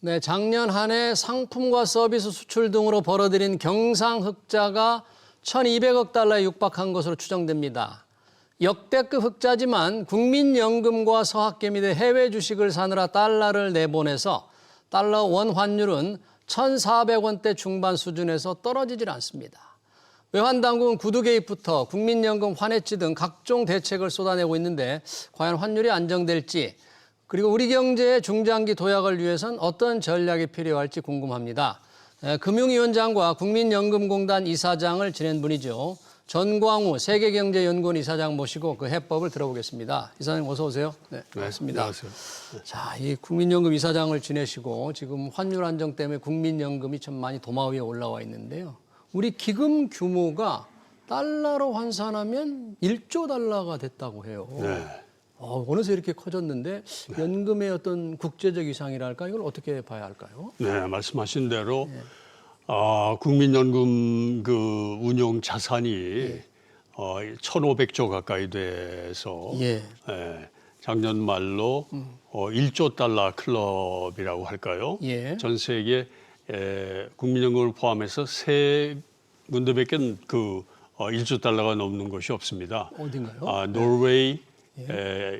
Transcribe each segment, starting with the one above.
네, 작년 한 해 상품과 서비스 수출 등으로 벌어들인 경상 흑자가 1,200억 달러에 육박한 것으로 추정됩니다. 역대급 흑자지만 국민연금과 서학개미 등 해외 주식을 사느라 달러를 내보내서 달러 원 환율은 1,400원대 중반 수준에서 떨어지질 않습니다. 외환당국은 구두 개입부터 국민연금 환해지 등 각종 대책을 쏟아내고 있는데 과연 환율이 안정될지 그리고 우리 경제의 중장기 도약을 위해선 어떤 전략이 필요할지 궁금합니다. 금융위원장과 국민연금공단 이사장을 지낸 분이죠. 전광우 세계경제연구원 이사장 모시고 그 해법을 들어보겠습니다. 이사장님 어서 오세요. 네, 반갑습니다. 안녕하세요. 자, 이 국민연금 이사장을 지내시고 지금 환율 안정 때문에 국민연금이 참 많이 도마 위에 올라와 있는데요. 우리 기금 규모가 달러로 환산하면 1조 달러가 됐다고 해요. 네. 어느새 이렇게 커졌는데 연금의 어떤 국제적 위상이랄까 이걸 어떻게 봐야 할까요? 네, 말씀하신 대로 국민연금 그 운용 자산이 1,500조 가까이 돼서 작년 말로 1조 달러 클럽이라고 할까요? 전 세계 국민연금을 포함해서 세 군데밖에 그 1조 달러가 넘는 것이 없습니다. 어딘가요? 노르웨이,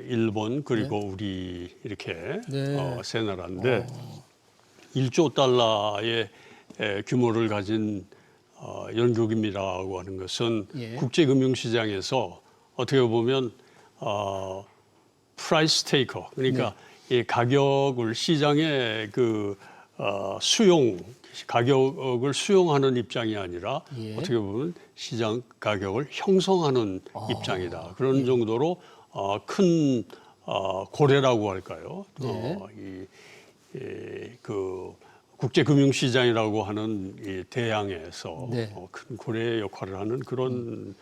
일본 그리고 우리 이렇게 세 나라인데 1조 달러의 규모를 가진 연금이라고 하는 것은 국제금융시장에서 어떻게 보면 프라이스 테이커 그러니까 이 가격을 시장의 그 가격을 수용하는 입장이 아니라 어떻게 보면 시장 가격을 형성하는 입장이다. 그런 정도로 큰 고래라고 할까요? 그 국제금융시장이라고 하는 이 대양에서 큰 고래의 역할을 하는 그런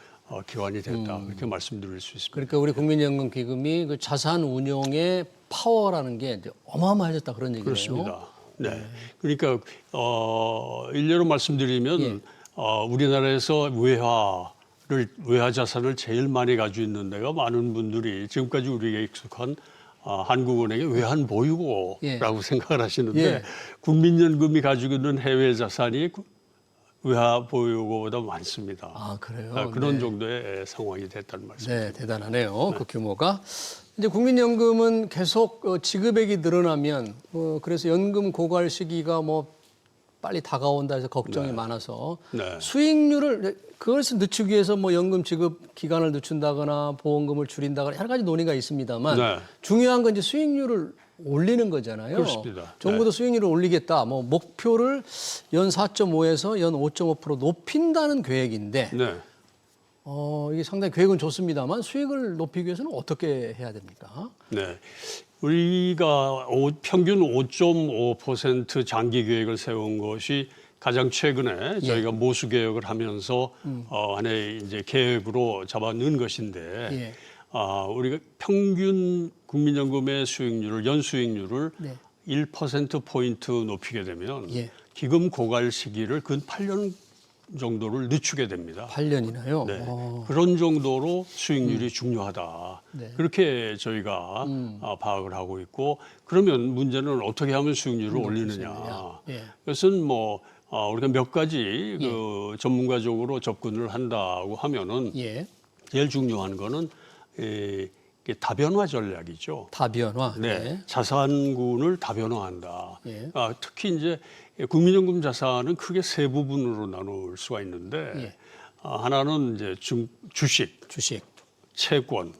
기관이 됐다. 그렇게 말씀드릴 수 있습니다. 그러니까 우리 국민연금 기금이 그 자산 운용의 파워라는 게 이제 어마어마해졌다 그런 얘기예요. 그렇습니다. 네. 그러니까 일례로 말씀드리면 우리나라에서 외화 자산을 제일 많이 가지고 있는 데가 많은 분들이 지금까지 우리가 익숙한 한국은행의 외환 보유고라고 생각을 하시는데 국민연금이 가지고 있는 해외 자산이 외화 보유고보다 많습니다. 아, 그래요? 그런 정도의 상황이 됐다는 말씀입니다. 네, 대단하네요. 그 규모가. 이제 국민연금은 계속 지급액이 늘어나면 그래서 연금 고갈 시기가 뭐 빨리 다가온다 해서 걱정이 많아서 수익률을 그것을 늦추기 위해서 뭐 연금 지급 기간을 늦춘다거나 보험금을 줄인다거나 여러 가지 논의가 있습니다만 중요한 건 이제 수익률을 올리는 거잖아요. 그렇습니다. 정부도 수익률을 올리겠다. 뭐 목표를 연 4.5에서 연 5.5% 높인다는 계획인데 이게 상당히 계획은 좋습니다만 수익을 높이기 위해서는 어떻게 해야 됩니까? 네. 우리가 평균 5.5% 장기 계획을 세운 것이 가장 최근에 저희가 모수 개혁을 하면서 하나의 이제 계획으로 잡아 넣은 것인데 우리가 평균 국민연금의 수익률을 연수익률을 1%포인트 높이게 되면 기금 고갈 시기를 근 8년 정도를 늦추게 됩니다. 8년이나요? 네. 그런 정도로 수익률이 중요하다. 그렇게 저희가 파악을 하고 있고 그러면 문제는 어떻게 하면 수익률을 올리느냐. 그것은 뭐 우리가 몇 가지 그 전문가적으로 접근을 한다고 하면은 제일 중요한 거는 다변화 전략이죠. 다변화. 자산군을 다변화한다. 특히 이제 국민연금 자산은 크게 세 부분으로 나눌 수가 있는데 하나는 이제 주식, 채권,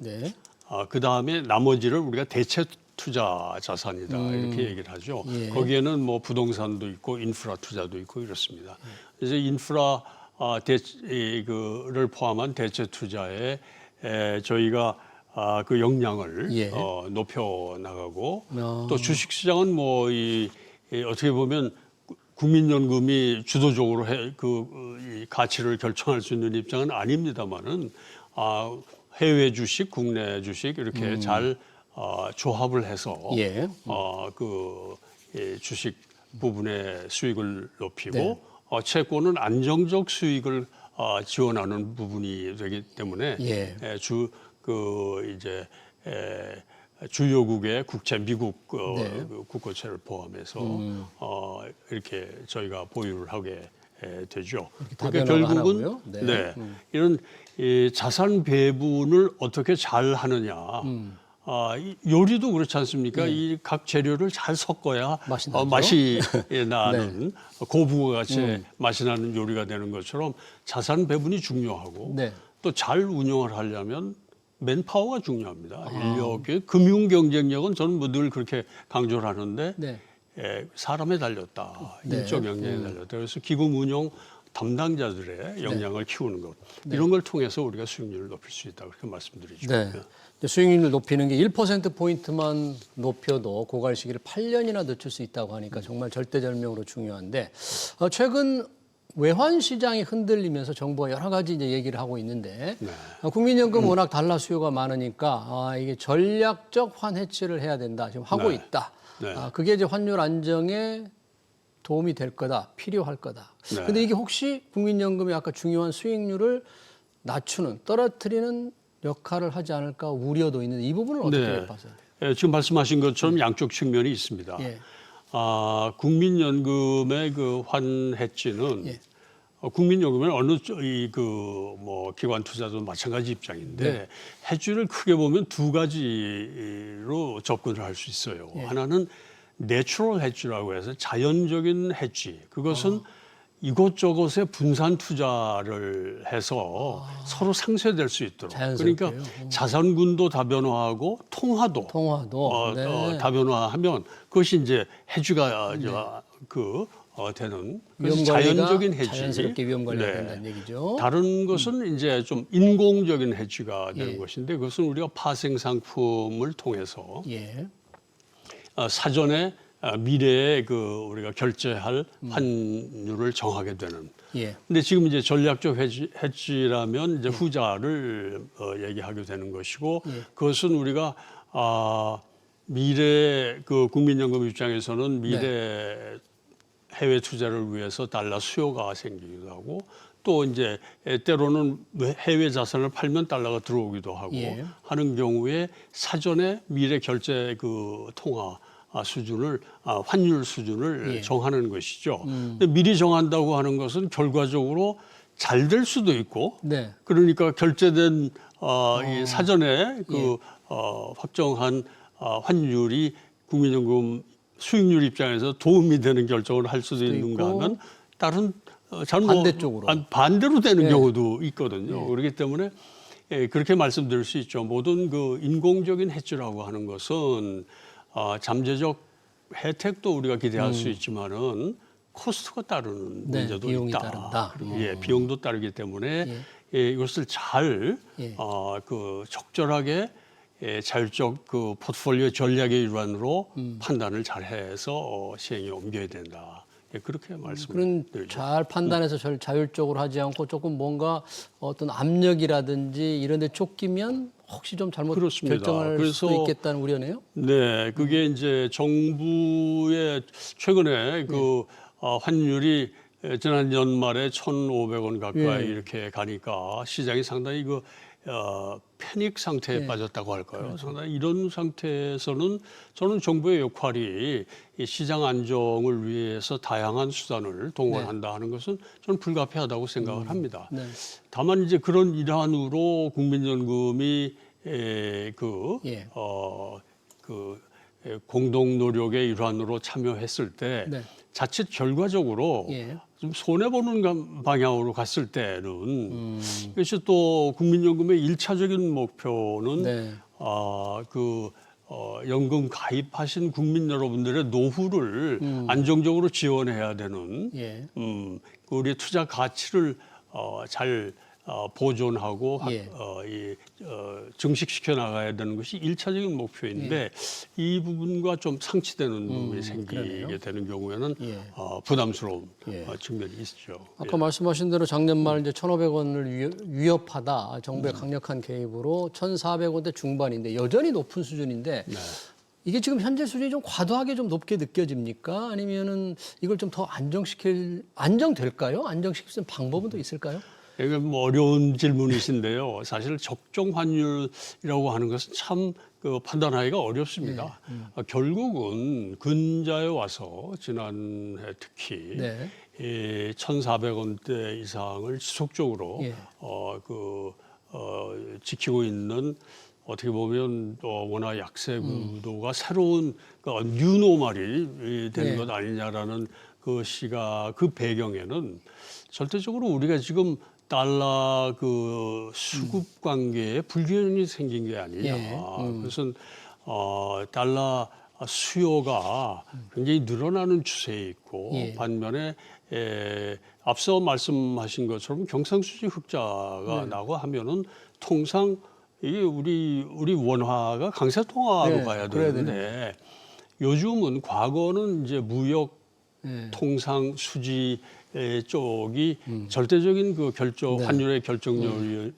그 다음에 나머지를 우리가 대체 투자 자산이다 이렇게 얘기를 하죠. 거기에는 뭐 부동산도 있고 인프라 투자도 있고 이렇습니다. 그래서 인프라 그를 포함한 대체 투자에 저희가 그 역량을 높여 나가고 또 주식시장은 뭐 어떻게 보면 국민연금이 주도적으로 이 가치를 결정할 수 있는 입장은 아닙니다만은 해외 주식, 국내 주식 이렇게 잘 조합을 해서 주식 부분의 수익을 높이고 채권은 안정적 수익을 지원하는 부분이 되기 때문에 주요국의 국채, 미국 네. 그 국고채를 포함해서 이렇게 저희가 보유를 하게 되죠. 그러니까 결국은 네. 이런 이 자산 배분을 어떻게 잘 하느냐. 요리도 그렇지 않습니까? 이 각 재료를 잘 섞어야 맛이 나죠. 맛이 나는 고부가 같이 맛이 나는 요리가 되는 것처럼 자산 배분이 중요하고 네. 또 잘 운영을 하려면 맨파워가 중요합니다. 인력, 금융 경쟁력은 저는 뭐 늘 그렇게 강조를 하는데 네. 사람에 달렸다. 네. 인적 역량에 달렸다. 그래서 기금 운영 담당자들의 역량을 키우는 것. 이런 걸 통해서 우리가 수익률을 높일 수 있다. 그렇게 말씀드리죠. 네. 이제 수익률을 높이는 게 1%포인트만 높여도 고갈 시기를 8년이나 늦출 수 있다고 하니까 정말 절대절명으로 중요한데 최근 외환 시장이 흔들리면서 정부가 여러 가지 이제 얘기를 하고 있는데 국민연금 워낙 달러 수요가 많으니까 이게 전략적 환해치를 해야 된다. 지금 하고 있다. 그게 이제 환율 안정에 도움이 될 거다. 필요할 거다. 근데 이게 혹시 국민연금의 아까 중요한 수익률을 낮추는 떨어뜨리는 역할을 하지 않을까 우려도 있는데 이 부분은 어떻게 봐서요? 지금 말씀하신 것처럼 양쪽 측면이 있습니다. 국민연금의 그 환해지는 국민연금은 어느 뭐 기관 투자도 마찬가지 입장인데 해지를 크게 보면 두 가지로 접근을 할 수 있어요. 하나는 내추럴 해지라고 해서 자연적인 해지. 그것은 이곳저곳에 분산 투자를 해서 서로 상쇄될 수 있도록. 그러니까 자산군도 다변화하고 통화도 다변화하면 그것이 이제 해지가 되는 자연적인 해지. 자연스럽게 위험 관리가 된다는 얘기죠. 다른 것은 이제 좀 인공적인 해지가 되는 것인데 그것은 우리가 파생 상품을 통해서 사전에 미래에 우리가 결제할 환율을 정하게 되는. 근데 지금 이제 전략적 해지라면 이제 후자를 얘기하게 되는 것이고 그것은 우리가 미래 국민연금 입장에서는 미래 해외 투자를 위해서 달러 수요가 생기기도 하고 또 이제 때로는 해외 자산을 팔면 달러가 들어오기도 하고 하는 경우에 사전에 미래 결제 통화 수준을 환율 수준을 정하는 것이죠. 근데 미리 정한다고 하는 것은 결과적으로 잘 될 수도 있고 그러니까 결제된 이 사전에 확정한 환율이 국민연금 수익률 입장에서 도움이 되는 결정을 할 수도 있는가 하면 다른 반대쪽으로 반대로 되는 경우도 있거든요. 그렇기 때문에 그렇게 말씀드릴 수 있죠. 모든 인공적인 해지라고 하는 것은 잠재적 혜택도 우리가 기대할 수 있지만은 코스트가 따르는 문제도 비용이 있다. 따른다. 비용도 따르기 때문에 이것을 잘 적절하게 자율적 포트폴리오 전략의 일환으로 판단을 잘해서 시행에 옮겨야 된다. 그렇게 말씀드리죠. 잘 판단해서 자율적으로 하지 않고 조금 뭔가 어떤 압력이라든지 이런 데 쫓기면 혹시 좀 잘못 결정할 수도 있겠다는 우려네요. 네, 그게 이제 정부의 최근에 환율이 지난 연말에 1,500원 가까이 이렇게 가니까 시장이 상당히 패닉 상태에 빠졌다고 할까요? 상당히 이런 상태에서는 저는 정부의 역할이 이 시장 안정을 위해서 다양한 수단을 동원한다 하는 것은 저는 불가피하다고 생각을 합니다. 다만 이제 그런 일환으로 국민연금이 공동 노력의 일환으로 참여했을 때 자칫 결과적으로 좀 손해보는 방향으로 갔을 때는 이것이 또 국민연금의 일차적인 목표는 연금 가입하신 국민 여러분들의 노후를 안정적으로 지원해야 되는 우리의 투자 가치를 잘 보존하고 증식시켜 나가야 되는 것이 일차적인 목표인데 이 부분과 좀 상치되는 부분이 생기게 되는 경우에는 부담스러운 측면이 있죠. 아까 말씀하신 대로 작년 말 이제 1,500원을 위협하다 정부의 강력한 개입으로 1,400원대 중반인데 여전히 높은 수준인데 이게 지금 현재 수준이 좀 과도하게 좀 높게 느껴집니까? 아니면은 이걸 좀 더 안정될까요? 안정시킬 수 있는 방법은 또 있을까요? 이게 뭐 어려운 질문이신데요. 사실 적정 환율이라고 하는 것은 참 판단하기가 어렵습니다. 결국은 근자에 와서 지난해 특히 네. 1,400원대 이상을 지속적으로 예. 지키고 있는 어떻게 보면 워낙 약세 구도가 새로운 뉴노멀이 되는 예. 것 아니냐라는 그 배경에는 절대적으로 우리가 지금 달러 수급 관계에 불균형이 생긴 게 아니냐. 예. 그것은 달러 수요가 굉장히 늘어나는 추세에 있고 예. 반면에 앞서 말씀하신 것처럼 경상수지 흑자가 나고 하면은 통상 이게 우리 원화가 강세 통화로 네, 가야 그래야 되는데 요즘은 과거는 이제 무역 예. 통상 수지 쪽이 절대적인 네. 환율의 결정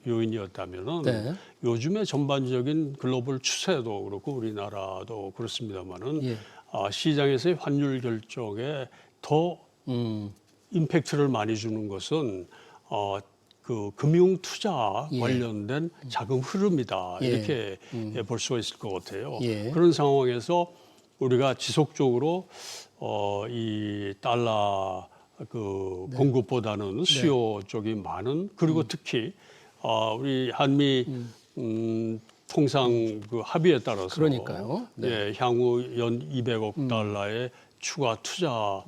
요인이었다면은 네. 요즘의 전반적인 글로벌 추세도 그렇고 우리나라도 그렇습니다만은 예. 시장에서의 환율 결정에 더 임팩트를 많이 주는 것은 금융 투자 예. 관련된 자금 흐름이다. 예. 이렇게 볼 수가 있을 것 같아요. 예. 그런 상황에서 우리가 지속적으로 이 달러 공급보다는 수요 쪽이 많은 그리고 특히 우리 한미 통상 합의에 따라서 그러니까요. 네. 예, 향후 연 200억 달러의 추가 투자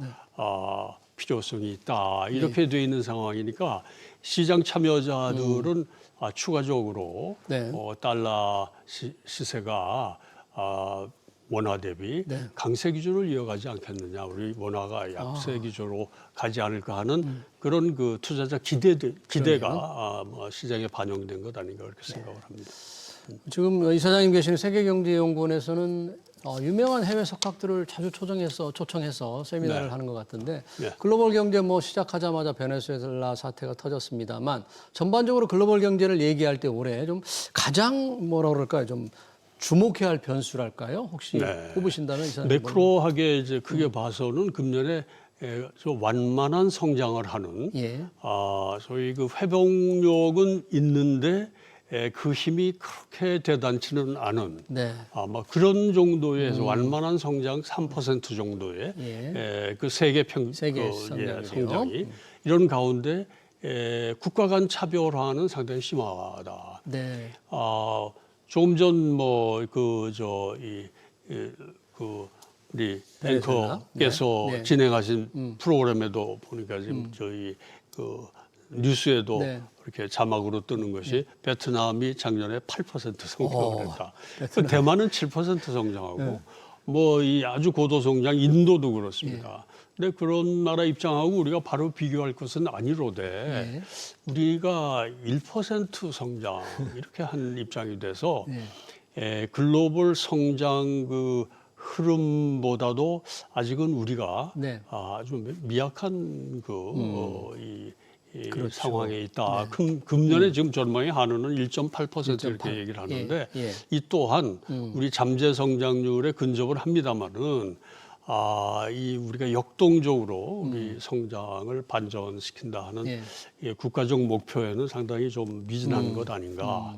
필요성이 있다. 이렇게 돼 있는 상황이니까 시장 참여자들은 추가적으로 네. 달러 시세가 원화 대비 네. 강세 기조를 이어가지 않겠느냐. 우리 원화가 약세 기조로 가지 않을까 하는 그런 투자자 기대가 시장에 반영된 것 아닌가 그렇게 생각을 합니다. 지금 이사장님 계시는 세계경제연구원에서는 유명한 해외 석학들을 자주 초청해서 세미나를 네. 하는 것 같은데 네. 글로벌 경제 시작하자마자 베네수엘라 사태가 터졌습니다만 전반적으로 글로벌 경제를 얘기할 때 올해 좀 가장 뭐라 그럴까요? 좀 주목해야 할 변수랄까요? 혹시 네. 꼽으신다면 이사장님. 매크로하게 이제 크게 봐서는 금년에 좀 완만한 성장을 하는 예. 소위 회복력은 있는데 그 힘이 그렇게 대단치는 않은 네. 아마 그런 정도의 완만한 성장 3% 정도의 예. 세계 성장률이요. 성장이 이런 가운데 국가 간 차별화는 상당히 심하다. 네. 조금 전 우리 베네수엘라? 앵커께서 네. 네. 진행하신 프로그램에도 보니까 지금 저희 뉴스에도 네. 이렇게 자막으로 뜨는 것이 베트남이 작년에 8% 성장을 했다. 베트남. 대만은 7% 성장하고 이 아주 고도 성장 인도도 그렇습니다. 근데 그런 나라 입장하고 우리가 바로 비교할 것은 아니로되 우리가 1% 성장 이렇게 한 입장이 돼서 글로벌 성장 흐름보다도 아직은 우리가 네. 아주 미약한 이 그렇죠. 상황에 있다. 금년에 지금 전망이 한우는 1.8% 이렇게 얘기를 하는데 이 또한 우리 잠재 성장률에 근접을 합니다만은 이 우리가 역동적으로 우리 성장을 반전시킨다 하는 국가적 목표에는 상당히 좀 미진한 것 아닌가.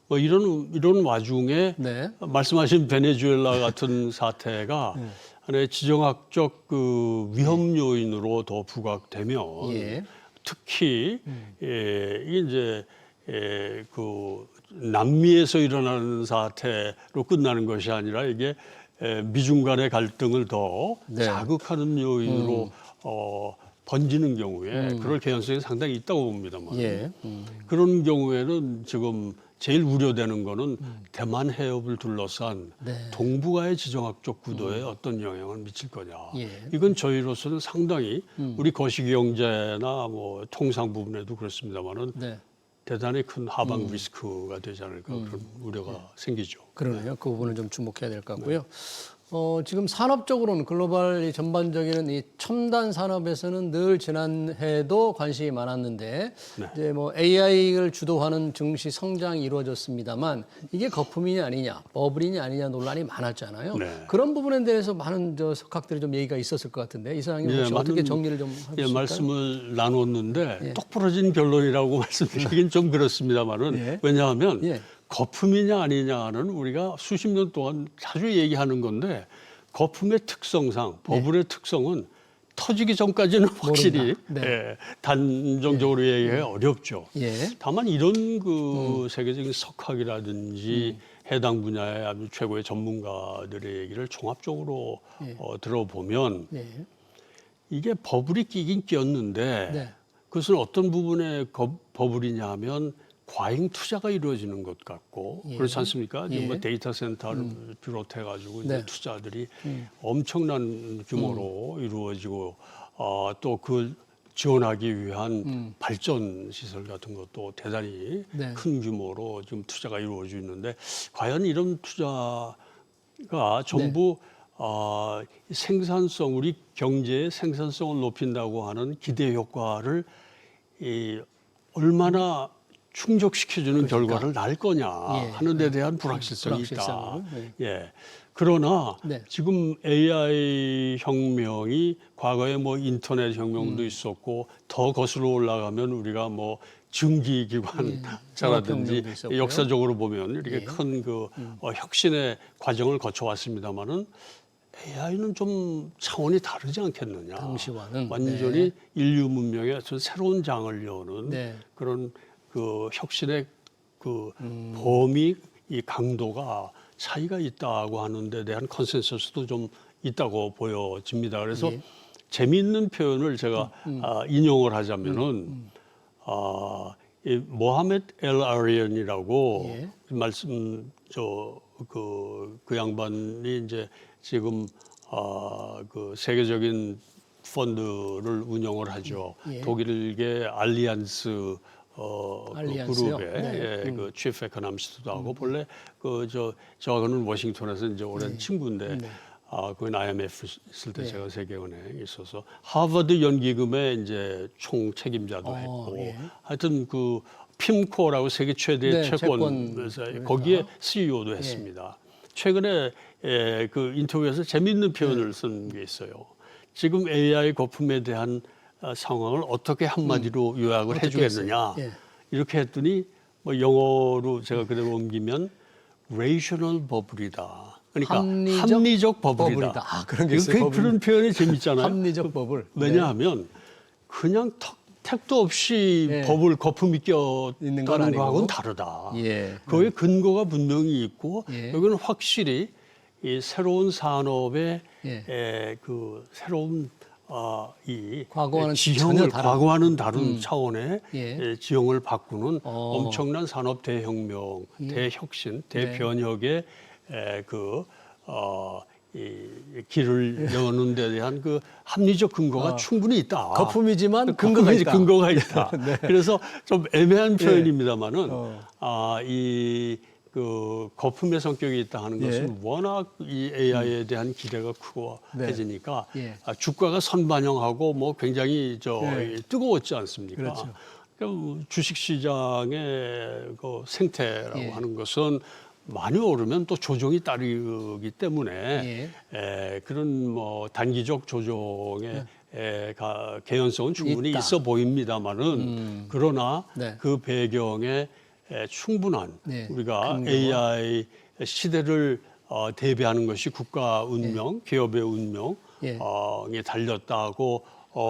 이런 와중에 네. 말씀하신 베네수엘라 같은 사태가 하나의 지정학적 위험 요인으로 더 부각되면 특히 이게 이제 남미에서 일어나는 사태로 끝나는 것이 아니라 이게 미중 간의 갈등을 더 자극하는 요인으로 번지는 경우에 그럴 개연성이 상당히 있다고 봅니다만 그런 경우에는 지금 제일 우려되는 거는 대만 해협을 둘러싼 동북아의 지정학적 구도에 어떤 영향을 미칠 거냐. 이건 저희로서는 상당히 우리 거시기 경제나 통상 부분에도 그렇습니다만은 대단히 큰 하방 리스크가 되지 않을까 그런 우려가 생기죠. 그러네요. 그 부분을 좀 주목해야 될 것 같고요. 지금 산업적으로는 글로벌 이 전반적인 이 첨단 산업에서는 늘 지난해도 관심이 많았는데 네. 이제 뭐 AI를 주도하는 증시 성장이 이루어졌습니다만 이게 거품이냐 아니냐, 버블이냐 아니냐 논란이 많았잖아요. 네. 그런 부분에 대해서 많은 석학들이 좀 얘기가 있었을 것 같은데 이사장님 혹시 어떻게 정리를 좀 해주실까요? 말씀을 나눴는데 똑부러진 결론이라고 말씀드리긴 좀 그렇습니다만은 왜냐하면 거품이냐 아니냐는 우리가 수십 년 동안 자주 얘기하는 건데 거품의 특성상 버블의 특성은 터지기 전까지는 확실히 단정적으로 얘기하기 어렵죠. 다만 이런 그 세계적인 석학이라든지 해당 분야의 아주 최고의 전문가들의 얘기를 종합적으로 들어보면 이게 버블이 끼긴 끼었는데 그것은 어떤 부분의 버블이냐 하면 과잉 투자가 이루어지는 것 같고 그렇지 않습니까? 지금 뭐 데이터 센터를 비롯해 가지고 이제 투자들이 엄청난 규모로 이루어지고 또 그걸 지원하기 위한 발전 시설 같은 것도 대단히 큰 규모로 지금 투자가 이루어지고 있는데 과연 이런 투자가 전부 생산성, 우리 경제의 생산성을 높인다고 하는 기대 효과를 얼마나 충족시켜주는 결과를 날 거냐 하는 데 대한 불확실성이 있다. 그러나 지금 AI 혁명이 과거에 뭐 인터넷 혁명도 있었고 더 거슬러 올라가면 우리가 뭐 증기기관차라든지 역사적으로 보면 이렇게 큰 그 혁신의 과정을 거쳐왔습니다마는 AI는 좀 차원이 다르지 않겠느냐. 당시와는 완전히 인류 문명의 어떤 새로운 장을 여는 그런 그 혁신의 그 범위, 이 강도가 차이가 있다고 하는 데 대한 컨센서스도 좀 있다고 보여집니다. 그래서 재미있는 표현을 제가 인용을 하자면은 이 모하메드 엘 아리언이라고 말씀 그 양반이 이제 지금 그 세계적인 펀드를 운영을 하죠. 독일계 알리안스 그 그룹의 그 치프 에코노미스트도 하고 본래 그 저하고는 워싱턴에서 이제 오랜 친구인데 그건 IMF 있을 때 제가 세계은행에 있어서 하버드 연기금의 이제 총 책임자도 했고 하여튼 그 핌코라고 세계 최대의 채권회사 거기에 CEO도 했습니다. 최근에 그 인터뷰에서 재미있는 표현을 쓴 게 있어요. 지금 AI 거품에 대한 상황을 어떻게 한마디로 요약을 해주겠느냐 이렇게 했더니 뭐 영어로 제가 그대로 옮기면 rational bubble이다. 그러니까 합리적 버블이다. 그런 게 있어요. 그런 표현이 재밌잖아요. 합리적 버블. 왜냐하면 그냥 택도 없이 버블 거품이 껴있는 거하고는 다르다. 그의 근거가 분명히 있고 여기는 확실히 이 새로운 산업의 그 새로운 이 지형을 과거와는 다른 차원의 지형을 바꾸는 엄청난 산업 대혁명, 대혁신, 대변혁의 이 길을 여는 데 대한 그 합리적 근거가 충분히 있다. 거품이지만 근거가 있다. 근거가 있다. 그래서 좀 애매한 표현입니다만은 이 그 거품의 성격이 있다 하는 것은 워낙 이 AI에 대한 기대가 크고 해지니까 주가가 선반영하고 뭐 굉장히 뜨거웠지 않습니까? 그렇죠. 그러니까 주식시장의 그 생태라고 하는 것은 많이 오르면 또 조정이 따르기 때문에 그런 뭐 단기적 조정의 개연성은 충분히 있어 보입니다만은 그러나 그 배경에 충분한 우리가 AI 시대를 대비하는 것이 국가 운명, 기업의 운명에 달렸다고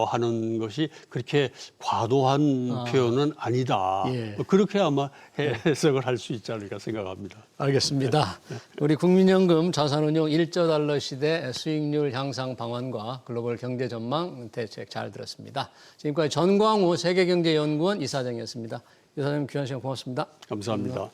하는 것이 그렇게 과도한 표현은 아니다. 그렇게 아마 해석을 할 수 있지 않을까 생각합니다. 알겠습니다. 우리 국민연금 자산운용 1조 달러 시대 수익률 향상 방안과 글로벌 경제 전망 대책 잘 들었습니다. 지금까지 전광우 세계경제연구원 이사장이었습니다. 이사장님 귀한 시간 고맙습니다. 감사합니다.